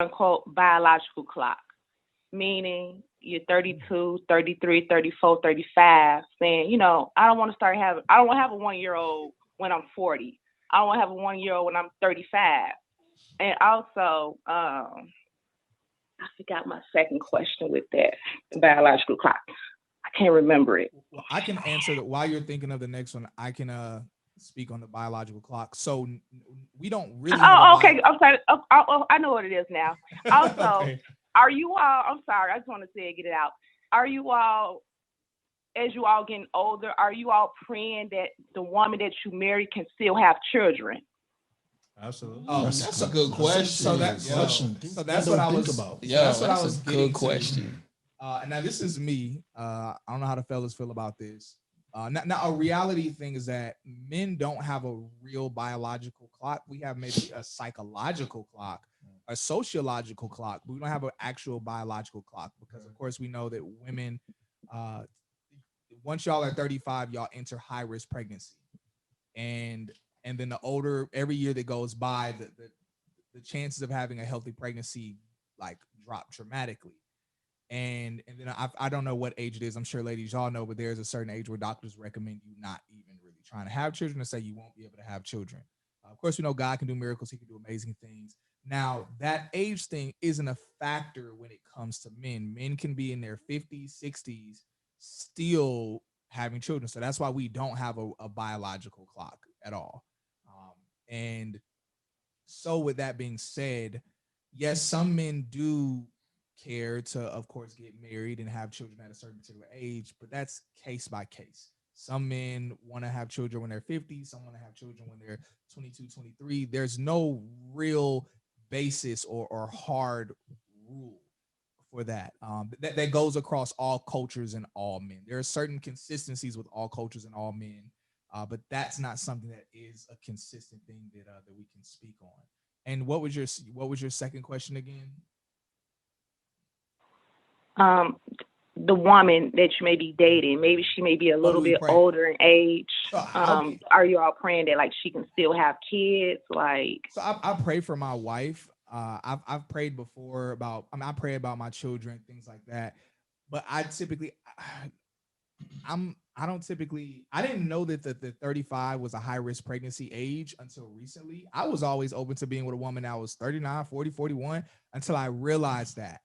unquote biological clock, meaning you're 32, 33, 34, 35, saying, I don't want to have a 1 year old when I'm 40. I don't want to have a 1 year old when I'm 35. And also, I forgot my second question with that biological clock. I can't remember it. Well, I can answer that while you're thinking of the next one. I can speak on the biological clock. So we don't really have a Oh, okay. I'm sorry. I know what it is now. Also, okay. are you all? I'm sorry. I just want to say get it out. Are you all, as you all getting older, are you all praying that the woman that you marry can still have children? Absolutely. That's a good question. So that's what I was about. Yeah, that's what I that's was a getting good to. question. And now this is me. I don't know how the fellas feel about this. Now a reality thing is that men don't have a real biological clock. We have maybe a psychological clock, a sociological clock, but we don't have an actual biological clock because, of course, we know that women, uh, once y'all are 35, y'all enter high risk pregnancy, and then the older every year that goes by, the chances of having a healthy pregnancy like drop dramatically. And then I don't know what age it is. I'm sure ladies y'all know, but there's a certain age where doctors recommend you not even really trying to have children, and say you won't be able to have children. Of course, we know God can do miracles. He can do amazing things. Now, that age thing isn't a factor when it comes to men. Men can be in their 50s, 60s, still having children. So that's why we don't have a biological clock at all. And so, with that being said, yes, some men do care to, of course, get married and have children at a certain particular age, but that's case by case. Some men want to have children when they're 50, some want to have children when they're 22, 23. There's no real basis or hard rule for that. That goes across all cultures and all men. There are certain consistencies with all cultures and all men, but that's not something that is a consistent thing that we can speak on. And what was your second question again? Um, the woman that you may be dating, maybe she may be a Oh, do little we bit pray? older in age. Okay. Are you all praying that like she can still have kids? Like, So I pray for my wife. I've prayed before about. I mean, I pray about my children, things like that. But I don't typically. I didn't know that the 35 was a high risk pregnancy age until recently. I was always open to being with a woman that was 39, 40, 41 until I realized that.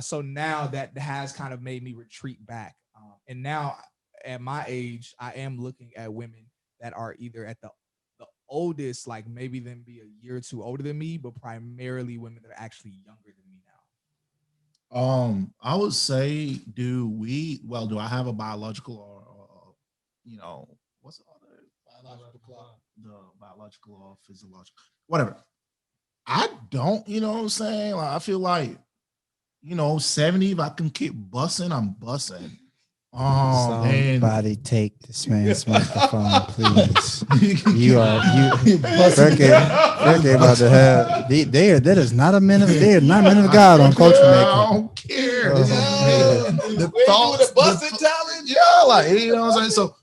So now that has kind of made me retreat back. And now at my age, I am looking at women that are either at the oldest, like maybe them be a year or two older than me, but primarily women that are actually younger than me now. I would say, do I have a biological or what's the other biological clock? The biological or physiological, whatever. I don't, you know what I'm saying? Like, I feel like, 70, if I can keep bussing, I'm bussing. And Somebody take this man's microphone, please. You bussing. Fergie about to have that is not a man of they are not men of God on culture I making. don't care. The We thoughts, doing a busting challenge? yeah, like, you know what I'm saying? So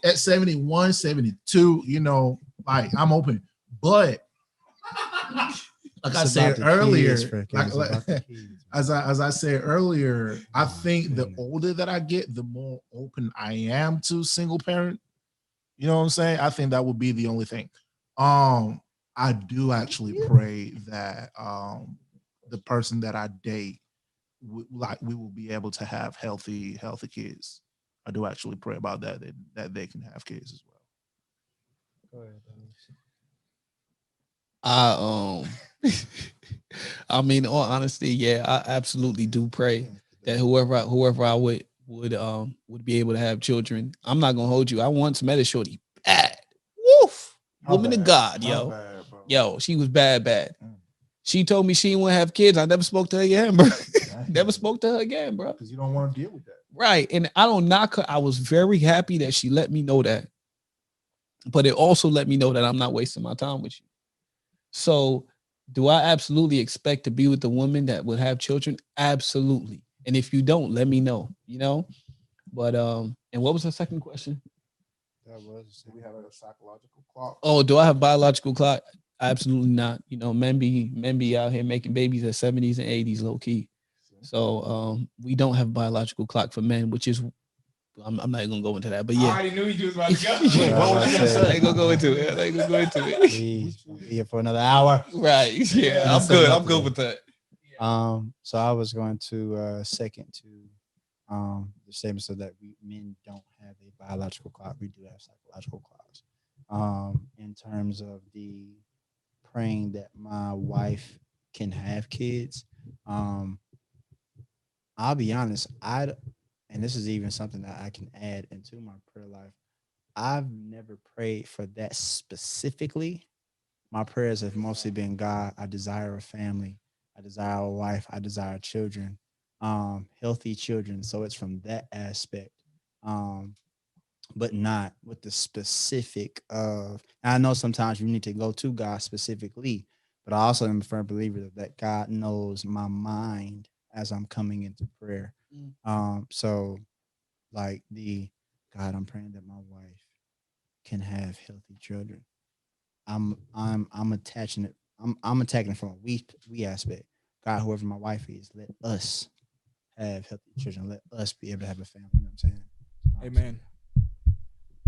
at 71, 72, like, I'm open. But like I said earlier, as I said earlier, I think the older that I get, the more open I am to single parent. You know what I'm saying? I think that would be the only thing. I do actually pray that the person that I date, we will be able to have healthy kids. I do actually pray about that they can have kids as well. Go ahead, I I mean, all honesty, yeah, I absolutely do pray that whoever I would be able to have children. I'm not gonna hold you. I once met a shorty bad. Woof. Woman of God, yo. Bad, Yo, she was bad. She told me she didn't want to have kids. I never spoke to her again, bro. Never spoke to her again, bro. Because you don't want to deal with that. Right. And I don't knock her. I was very happy that she let me know that. But it also let me know that I'm not wasting my time with you. So do I absolutely expect to be with a woman that would have children? Absolutely. And if you don't, let me know, But and what was the second question? That was Do we have a psychological clock? Oh, do I have biological clock? Absolutely not. You know, men be out here making babies at 70s and 80s, low key. So we don't have a biological clock for men, which is I'm not even gonna go into that, but I yeah. already knew you was about to go. Wait, what was you gonna say? I ain't gonna go into it. I ain't gonna go into it. Please, we'll be here for another hour. Right. Yeah, Yeah, I'm good. I'm nothing. good with that. So I was going to second to the statement so that men don't have a biological clock. We do have psychological clocks. In terms of the praying that my wife can have kids, I'll be honest, and this is even something that I can add into my prayer life. I've never prayed for that specifically. My prayers have mostly been, God, I desire a family. I desire a wife. I desire children, healthy children. So it's from that aspect, but not with the specific of. And I know sometimes you need to go to God specifically, but I also am a firm believer that God knows my mind as I'm coming into prayer. So like God, I'm praying that my wife can have healthy children. I'm attaching it. I'm attacking it from a we aspect. God, whoever my wife is, let us have healthy children. Let us be able to have a family. You know what I'm saying? Amen.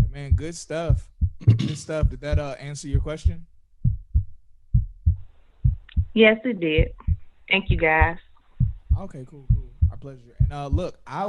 Amen. Good stuff. Good stuff. Did that answer your question? Yes, it did. Thank you, guys. Okay, cool. Our pleasure. And look, I